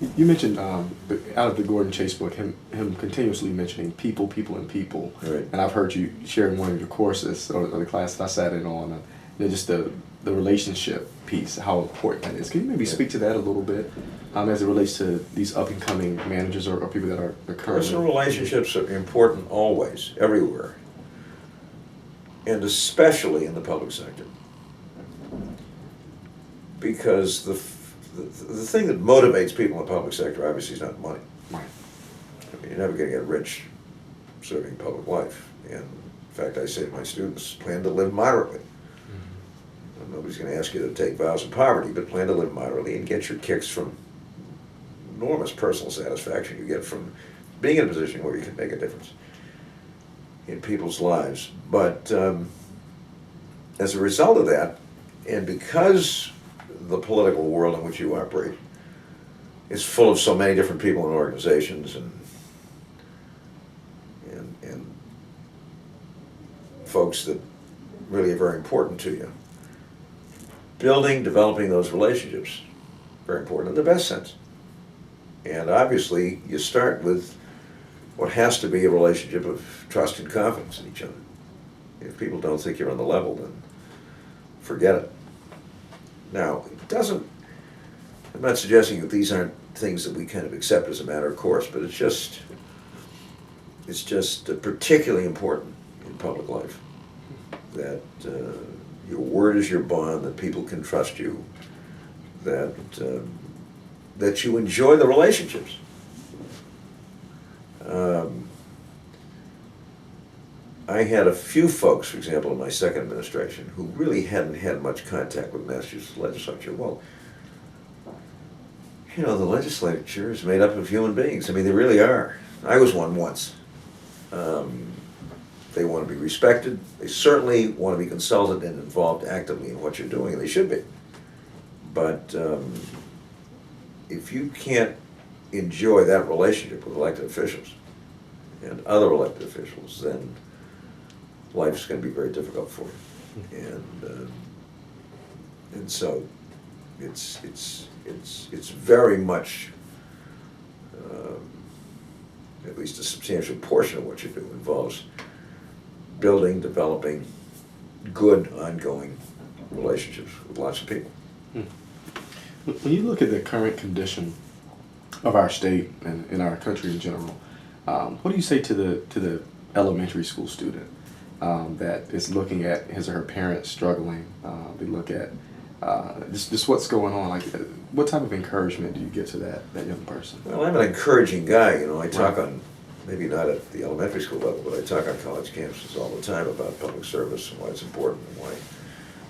You mentioned out of the Gordon Chase book, him continuously mentioning people, people, and people. Right. And I've heard you share in one of your courses or the class that I sat in on, just the relationship piece, how important that is. Can you maybe speak to that a little bit as it relates to these up and coming managers or people that are currently? Personal relationships are important always, everywhere, and especially in the public sector, because the thing that motivates people in the public sector obviously is not money. Right. I mean, you're never going to get rich serving public life. And in fact, I say to my students, plan to live moderately. Nobody's going to ask you to take vows of poverty, but plan to live moderately and get your kicks from enormous personal satisfaction you get from being in a position where you can make a difference in people's lives. But as a result of that, and because the political world in which you operate is full of so many different people and organizations and folks that really are very important to you, developing those relationships, very important in the best sense. And obviously, you start with what has to be a relationship of trust and confidence in each other. If people don't think you're on the level, then forget it. Now, I'm not suggesting that these aren't things that we kind of accept as a matter of course, but it's just particularly important in public life that your word is your bond, that people can trust you, that you enjoy the relationships. I had a few folks, for example, in my second administration, who really hadn't had much contact with the Massachusetts legislature. Well, the legislature is made up of human beings. I mean, they really are. I was one once. They want to be respected. They certainly want to be consulted and involved actively in what you're doing, and they should be. But if you can't enjoy that relationship with elected officials and other elected officials, then life's going to be very difficult for you. And so it's very much, at least a substantial portion of what you do involves developing good, ongoing relationships with lots of people. When you look at the current condition of our state and in our country in general, what do you say to the elementary school student that is looking at his or her parents struggling? They look at just what's going on. Like, what type of encouragement do you give to that young person? Well, I'm an encouraging guy. I talk on, maybe not at the elementary school level, but I talk on college campuses all the time about public service and why it's important and why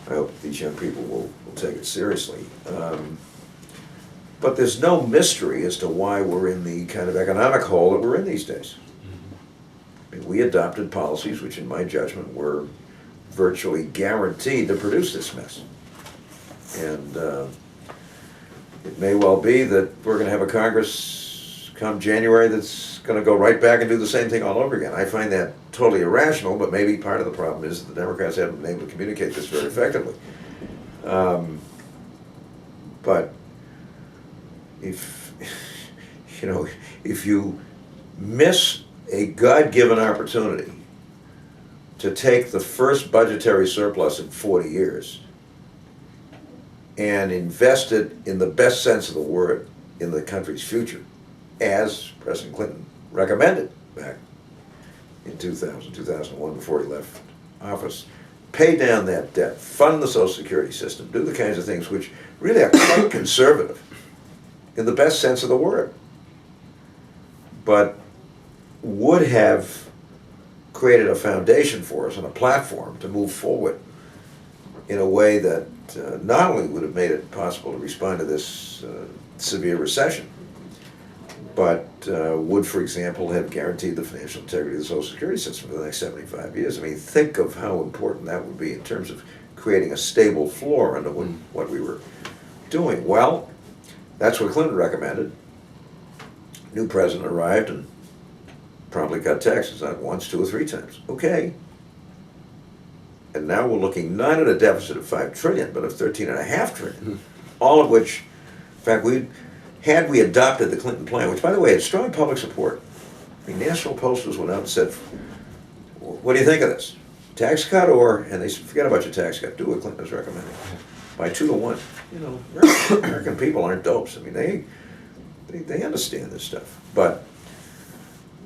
I hope these young people will take it seriously. But there's no mystery as to why we're in the kind of economic hole that we're in these days. I mean, we adopted policies which, in my judgment, were virtually guaranteed to produce this mess. And it may well be that we're going to have a Congress come January that's going to go right back and do the same thing all over again. I find that totally irrational, but maybe part of the problem is that the Democrats haven't been able to communicate this very effectively. But if you miss a God-given opportunity to take the first budgetary surplus in 40 years and invest it in the best sense of the word in the country's future, as President Clinton recommended back in 2001 before he left office, pay down that debt, fund the Social Security system, do the kinds of things which really are quite conservative in the best sense of the word, but would have created a foundation for us and a platform to move forward in a way that not only would have made it possible to respond to this severe recession, but would, for example, have guaranteed the financial integrity of the Social Security system for the next 75 years. I mean, think of how important that would be in terms of creating a stable floor under what we were doing. Well, that's what Clinton recommended. New president arrived and promptly cut taxes, not once, 2 or 3 times. Okay. And now we're looking not at a deficit of $5 trillion, but of $13.5 trillion. All of which, in fact, had we adopted the Clinton plan, which by the way had strong public support. I mean, national posters went out and said, what do you think of this? Tax cut or, and they said, forget about your tax cut, do what Clinton is recommending. By 2-1. You know, American people aren't dopes. I mean, they understand this stuff. But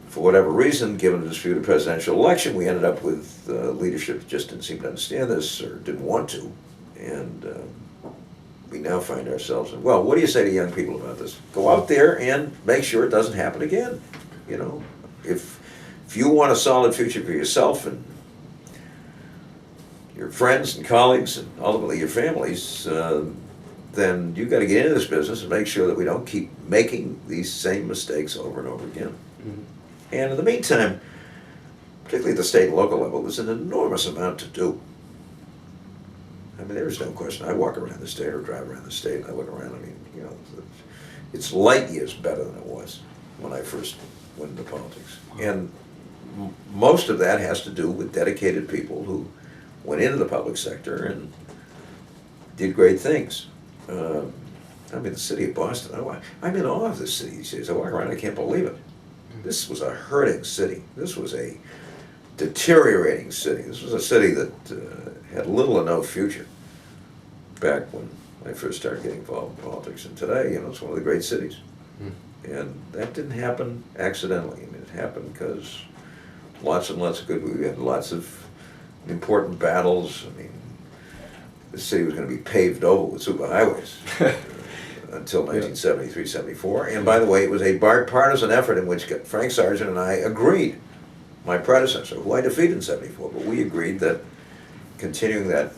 for whatever reason, given the disputed presidential election, we ended up with leadership that just didn't seem to understand this or didn't want to. And we now find ourselves in, well, what do you say to young people about this? Go out there and make sure it doesn't happen again. You know, if you want a solid future for yourself and your friends and colleagues and ultimately your families, then you've got to get into this business and make sure that we don't keep making these same mistakes over and over again. Mm-hmm. And in the meantime, particularly at the state and local level, there's an enormous amount to do. I mean, there's no question. I walk around the state or drive around the state and I look around, I mean, you know, it's light years better than it was when I first went into politics. And most of that has to do with dedicated people who went into the public sector and did great things. I mean, the city of Boston, I'm in awe of this city these days. I walk around, I can't believe it. This was a hurting city. This was a deteriorating city. This was a city that had little or no future back when I first started getting involved in politics. And today, you know, it's one of the great cities. And that didn't happen accidentally. I mean, it happened because lots and lots of good, we had lots of important battles. I mean, the city was going to be paved over with superhighways until 1973, 74. And by the way, it was a bipartisan effort in which Frank Sargent and I agreed, my predecessor, who I defeated in 74, but we agreed that continuing that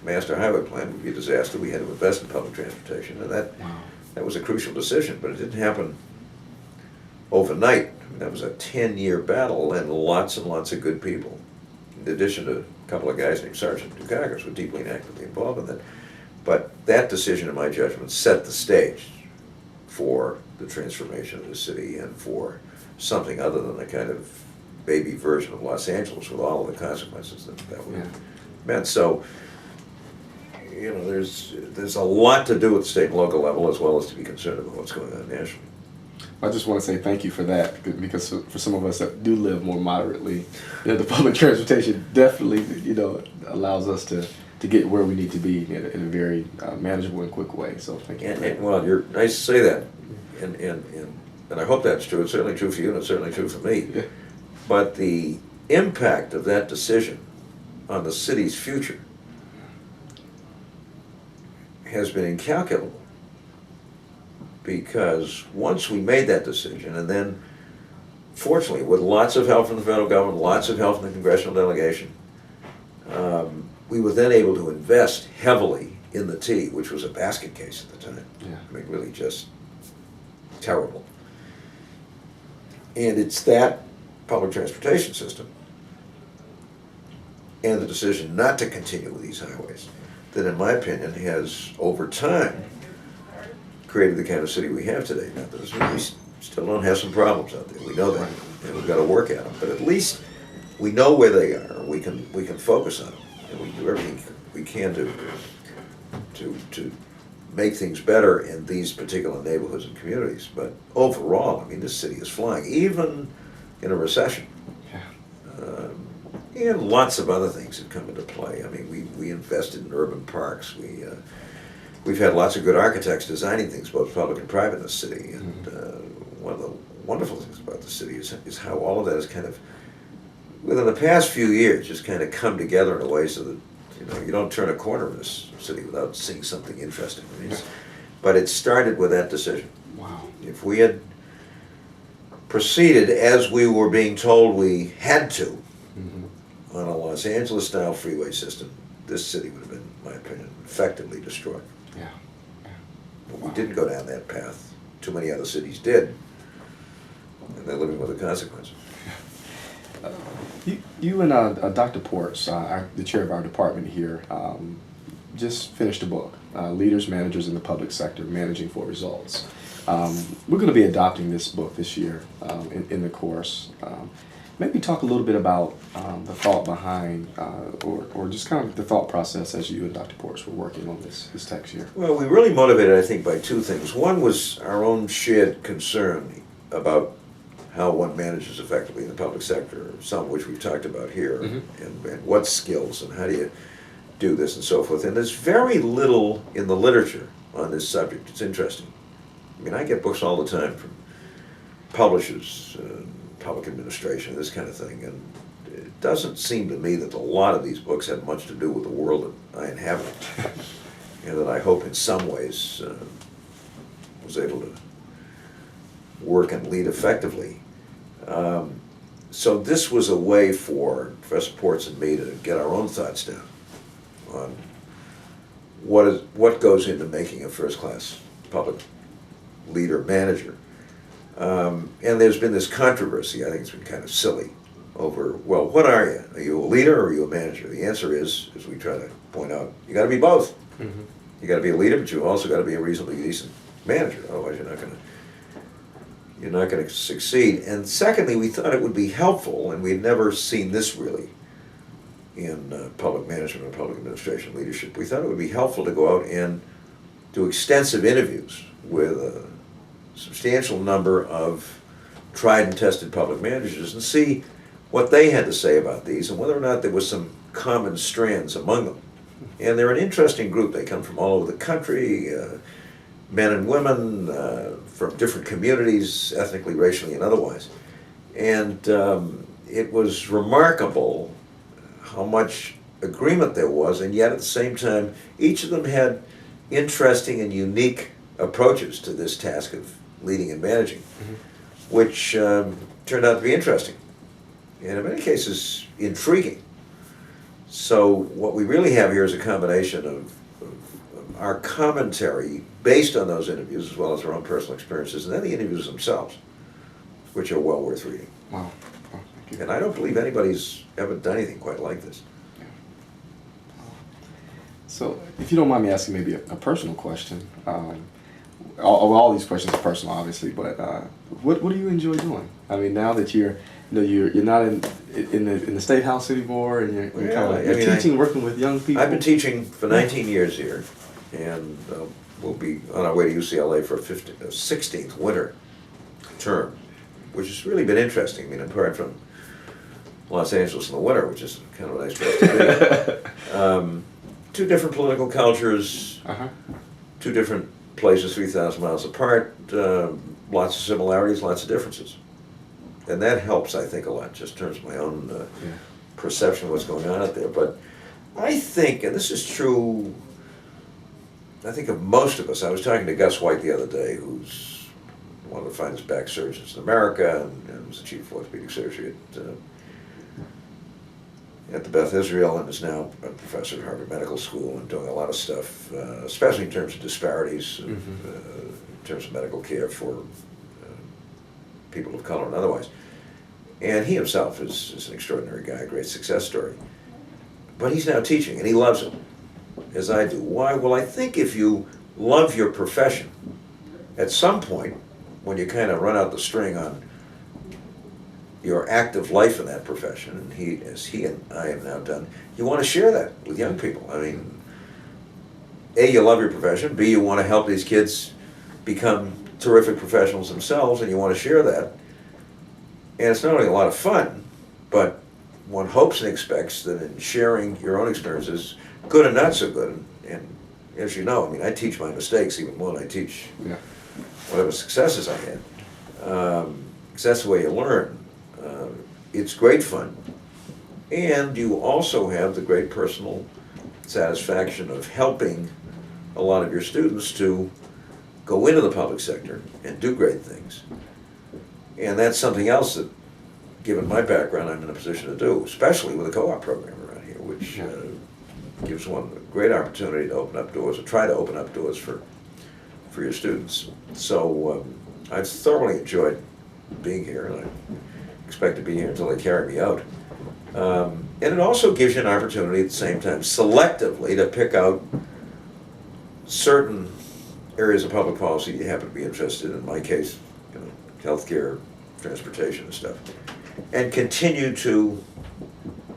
master highway plan would be a disaster. We had to invest in public transportation, and that was a crucial decision, but it didn't happen overnight. I mean, that was a 10-year battle and lots of good people. In addition to a couple of guys named Sergeant Dukakis were deeply and actively involved in that. But that decision, in my judgment, set the stage for the transformation of the city and for something other than the kind of baby version of Los Angeles with all of the consequences that would have meant. So, you know, there's a lot to do at the state and local level as well as to be concerned about what's going on nationally. I just want to say thank you for that, because for some of us that do live more moderately, you know, the public transportation definitely, you know, allows us to get where we need to be in a very manageable and quick way. So thank you. And well, you're nice to say that, and I hope that's true. It's certainly true for you, and it's certainly true for me. Yeah. But the impact of that decision on the city's future has been incalculable. Because once we made that decision, and then, fortunately, with lots of help from the federal government, lots of help from the congressional delegation, we were then able to invest heavily in the T, which was a basket case at the time. Yeah. I mean, really just terrible. And it's that public transportation system and the decision not to continue with these highways that, in my opinion, has, over time, created the kind of city we have today. Now, we still don't have some problems out there. We know that, and we've got to work at them. But at least we know where they are. We can focus on them, and we do everything we can to make things better in these particular neighborhoods and communities. But overall, I mean, this city is flying, even in a recession. And lots of other things have come into play. I mean, we invested in urban parks. We've had lots of good architects designing things, both public and private, in the city. And one of the wonderful things about the city is how all of that has kind of, within the past few years, just kind of come together in a way so that, you know, you don't turn a corner in this city without seeing something interesting. I mean, but it started with that decision. Wow. If we had proceeded as we were being told we had to on a Los Angeles-style freeway system, this city would have been, in my opinion, effectively destroyed. Yeah. But we didn't go down that path. Too many other cities did, and they're living with the consequences. You and Dr. Ports, the chair of our department here, just finished a book, Leaders, Managers in the Public Sector, Managing for Results. We're going to be adopting this book this year in the course. Maybe talk a little bit about the thought behind, or just kind of the thought process as you and Dr. Portis were working on this text year. Well, we really motivated, I think, by two things. One was our own shared concern about how one manages effectively in the public sector, some of which we've talked about here, and what skills and how do you do this and so forth. And there's very little in the literature on this subject. It's interesting. I mean, I get books all the time from publishers, public administration, this kind of thing, and it doesn't seem to me that a lot of these books have much to do with the world that I inhabit, and that I hope in some ways was able to work and lead effectively. So this was a way for Professor Portis and me to get our own thoughts down on what goes into making a first-class public leader manager. And there's been this controversy, I think it's been kind of silly, over, well, what are you? Are you a leader or are you a manager? The answer is, as we try to point out, you got to be both. You got to be a leader, but you also got to be a reasonably decent manager. Otherwise, you're not going to succeed. And secondly, we thought it would be helpful, and we'd never seen this really in public management or public administration leadership. We thought it would be helpful to go out and do extensive interviews with a substantial number of tried and tested public managers and see what they had to say about these and whether or not there was some common strands among them. And they're an interesting group. They come from all over the country, men and women from different communities, ethnically, racially, and otherwise. And it was remarkable how much agreement there was, and yet at the same time, each of them had interesting and unique approaches to this task of leading and managing, which turned out to be interesting, and in many cases, intriguing. So what we really have here is a combination of our commentary based on those interviews, as well as our own personal experiences, and then the interviews themselves, which are well worth reading. Wow. Oh, thank you. And I don't believe anybody's ever done anything quite like this. Yeah. So, if you don't mind me asking maybe a personal question, all these questions are personal, obviously, but what do you enjoy doing? I mean, now that you're not in the State House anymore, and you're teaching, working with young people. I've been teaching for 19 years here, and we'll be on our way to UCLA for a 16th winter term, which has really been interesting. I mean, apart from Los Angeles in the winter, which is kind of a nice place to be. Two different political cultures, two different places 3,000 miles apart, lots of similarities, lots of differences. And that helps, I think, a lot, just in terms of my own perception of what's going on out there. But I think, and this is true, I think of most of us. I was talking to Gus White the other day, who's one of the finest back surgeons in America, and was the chief orthopedic surgery at the Beth Israel, and is now a professor at Harvard Medical School and doing a lot of stuff, especially in terms of disparities, in terms of medical care for people of color and otherwise. And he himself is an extraordinary guy, a great success story. But he's now teaching, and he loves it, as I do. Why? Well, I think if you love your profession, at some point, when you kind of run out the string on your active life in that profession, and as he and I have now done, you want to share that with young people. I mean, A, you love your profession, B, you want to help these kids become terrific professionals themselves, and you want to share that. And it's not only a lot of fun, but one hopes and expects that in sharing your own experiences, good and not so good, and as you know, I mean, I teach my mistakes even more than I teach whatever successes I had. Because that's the way you learn. It's great fun. And you also have the great personal satisfaction of helping a lot of your students to go into the public sector and do great things. And that's something else that, given my background, I'm in a position to do, especially with a co-op program around here, which gives one a great opportunity to open up doors, or try to open up doors for your students. So I've thoroughly enjoyed being here, and I expect to be here until they carry me out. And it also gives you an opportunity at the same time, selectively, to pick out certain areas of public policy you happen to be interested in. In my case, healthcare, transportation and stuff. and continue to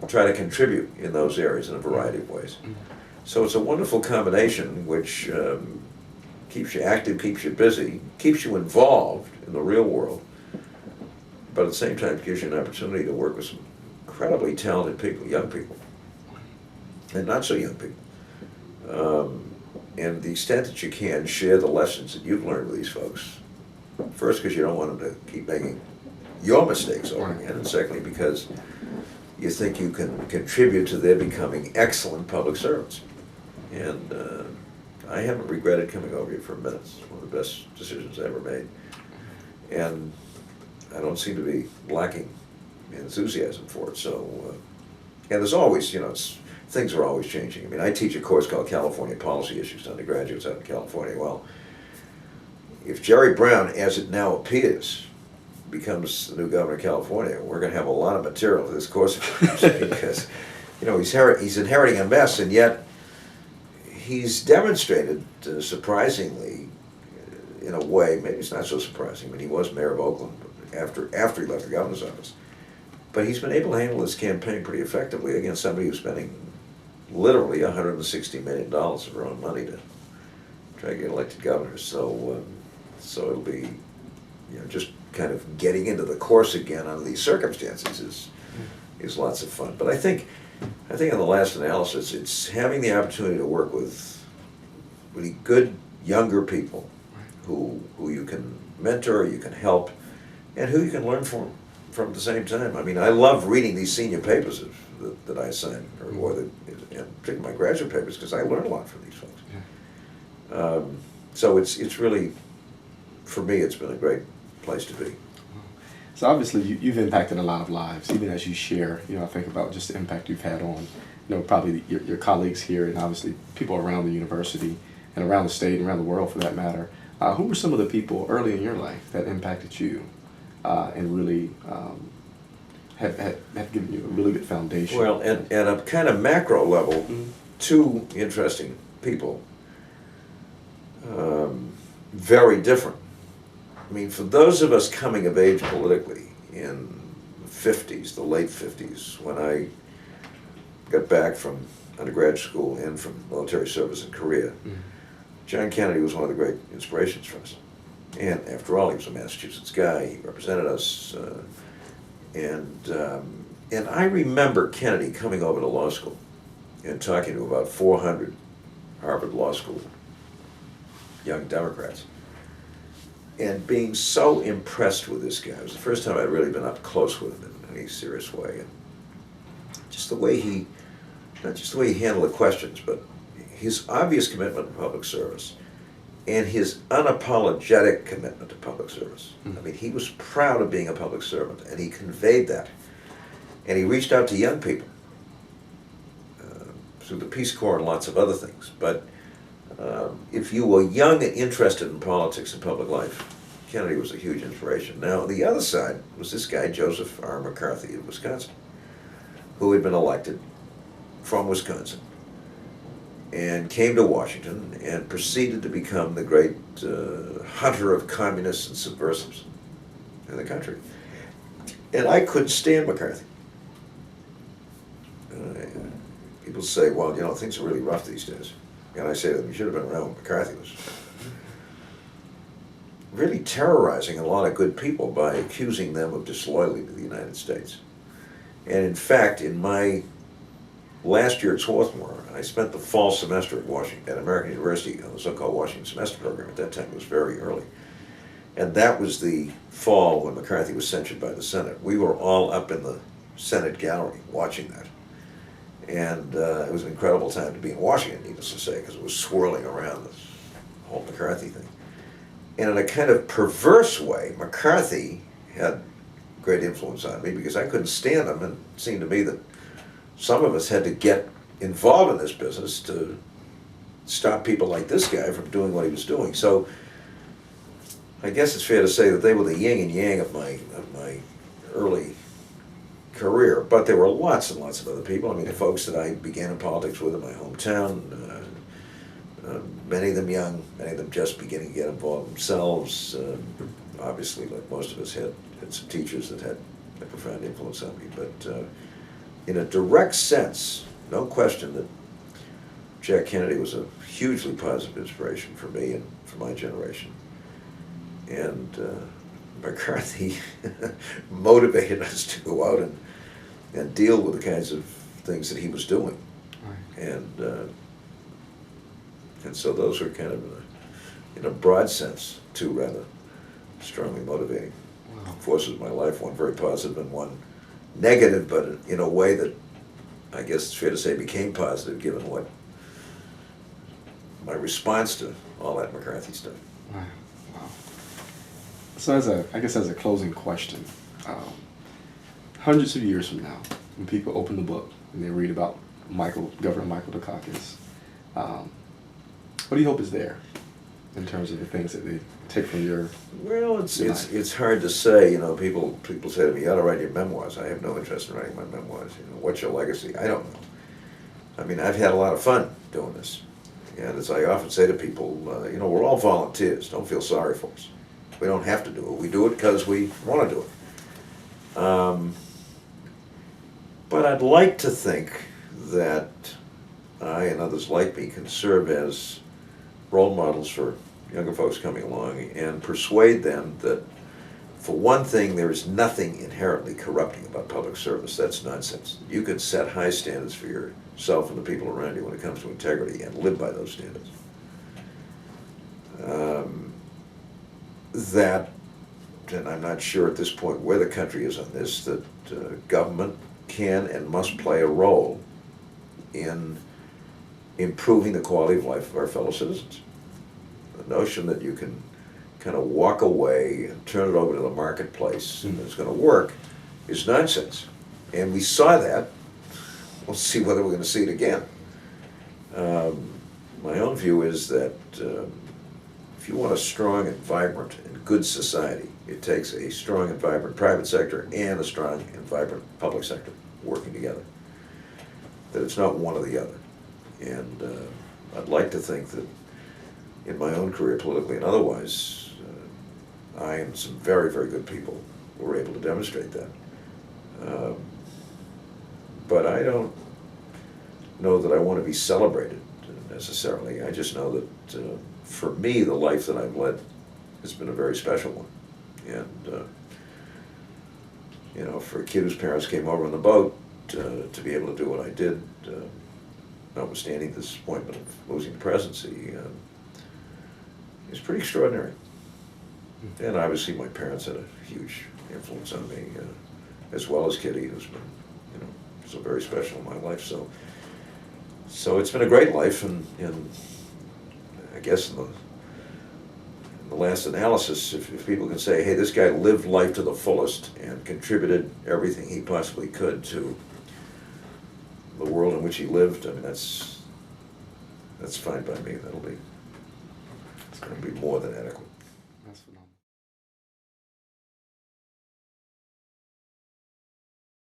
try to contribute in those areas in a variety of ways. So it's a wonderful combination which keeps you active, keeps you busy, keeps you involved in the real world, but at the same time gives you an opportunity to work with some incredibly talented people, young people, and not so young people. And the extent that you can, share the lessons that you've learned with these folks. First, because you don't want them to keep making your mistakes over again, and secondly, because you think you can contribute to their becoming excellent public servants. And I haven't regretted coming over here for a minute. It's one of the best decisions I ever made. And I don't seem to be lacking enthusiasm for it. So, and there's always, things are always changing. I mean, I teach a course called California Policy Issues to undergraduates out in California. Well, if Jerry Brown, as it now appears, becomes the new governor of California, we're going to have a lot of material for this course because, he's inheriting a mess, and yet he's demonstrated, surprisingly, in a way, maybe it's not so surprising, but he was mayor of Oakland after he left the governor's office. But he's been able to handle his campaign pretty effectively against somebody who's spending literally $160 million of her own money to try to get elected governor. So it'll be, just kind of getting into the course again under these circumstances is lots of fun. But I think in the last analysis, it's having the opportunity to work with really good younger people who you can mentor, you can help, and who you can learn from at the same time. I mean, I love reading these senior papers that I assign, or particularly my graduate papers, because I learn a lot from these folks. Yeah. So it's really, for me, it's been a great place to be. So obviously you've impacted a lot of lives, even as you share, I think about just the impact you've had on, probably your colleagues here and obviously people around the university and around the state and around the world for that matter. Who were some of the people early in your life that impacted you and really have given you a really good foundation? Well, at a kind of macro level, two interesting people, very different. I mean, for those of us coming of age politically in the 50s, the late 50s, when I got back from undergraduate school and from military service in Korea, John Kennedy was one of the great inspirations for us. And after all, he was a Massachusetts guy, he represented us, and I remember Kennedy coming over to law school and talking to about 400 Harvard Law School young Democrats, and being so impressed with this guy. It was the first time I'd really been up close with him in any serious way. And just the way not just the way he handled the questions, but his obvious commitment to public service and his unapologetic commitment to public service. I mean, he was proud of being a public servant, and he conveyed that. And he reached out to young people through the Peace Corps and lots of other things. But if you were young and interested in politics and public life, Kennedy was a huge inspiration. Now, the other side was this guy, Joseph R. McCarthy of Wisconsin, who had been elected from Wisconsin and came to Washington and proceeded to become the great hunter of communists and subversives in the country. And I couldn't stand McCarthy. People say, well, things are really rough these days. And I say to them, you should have been around when McCarthy was really terrorizing a lot of good people by accusing them of disloyalty to the United States. And in fact, in my last year at Swarthmore, I spent the fall semester at American University on the so-called Washington Semester Program. At that time, it was very early. And that was the fall when McCarthy was censured by the Senate. We were all up in the Senate gallery watching that. And it was an incredible time to be in Washington, needless to say, because it was swirling around this whole McCarthy thing. And in a kind of perverse way, McCarthy had great influence on me because I couldn't stand him, and it seemed to me that some of us had to get involved in this business to stop people like this guy from doing what he was doing. So I guess it's fair to say that they were the yin and yang of my early career, but there were lots and lots of other people. I mean, the folks that I began in politics with in my hometown, many of them young, many of them just beginning to get involved themselves. Obviously, like most of us, had some teachers that had a profound influence on me. But in a direct sense, no question that Jack Kennedy was a hugely positive inspiration for me and for my generation. And McCarthy motivated us to go out and deal with the kinds of things that he was doing. Right. And so those are kind of, in a broad sense, two rather strongly motivating forces in my life, one very positive and one negative, but in a way that I guess it's fair to say became positive given what my response to all that McCarthy stuff. Wow. Wow. So I guess as a closing question, hundreds of years from now, when people open the book and they read about Governor Michael Dukakis, what do you hope is there in terms of the things that they take from your? Well, it's hard to say. You know, people say to me, "You ought to write your memoirs." I have no interest in writing my memoirs. You know, what's your legacy? I don't know. I mean, I've had a lot of fun doing this, and as I often say to people, you know, we're all volunteers. Don't feel sorry for us. We don't have to do it. We do it because we want to do it. But I'd like to think that I and others like me can serve as role models for younger folks coming along and persuade them that, for one thing, there is nothing inherently corrupting about public service. That's nonsense. You can set high standards for yourself and the people around you when it comes to integrity and live by those standards. That, and I'm not sure at this point where the country is on this, that government can and must play a role in improving the quality of life of our fellow citizens. The notion that you can kind of walk away and turn it over to the marketplace and it's going to work is nonsense. And we saw that. We'll see whether we're going to see it again. My own view is that if you want a strong and vibrant and good society, it takes a strong and vibrant private sector and a strong and vibrant public sector working together. That it's not one or the other. And I'd like to think that in my own career, politically and otherwise, I and some very, very good people were able to demonstrate that. But I don't know that I want to be celebrated necessarily. I just know that for me, the life that I've led has been a very special one. And, you know, for a kid whose parents came over on the boat, to be able to do what I did, notwithstanding the disappointment of losing the presidency, is pretty extraordinary. And obviously my parents had a huge influence on me, as well as Kitty, who's been, you know, so very special in my life. So it's been a great life, and I guess in the last analysis, if people can say, hey, this guy lived life to the fullest and contributed everything he possibly could to the world in which he lived, I mean, that's fine by me. It's going to be more than adequate.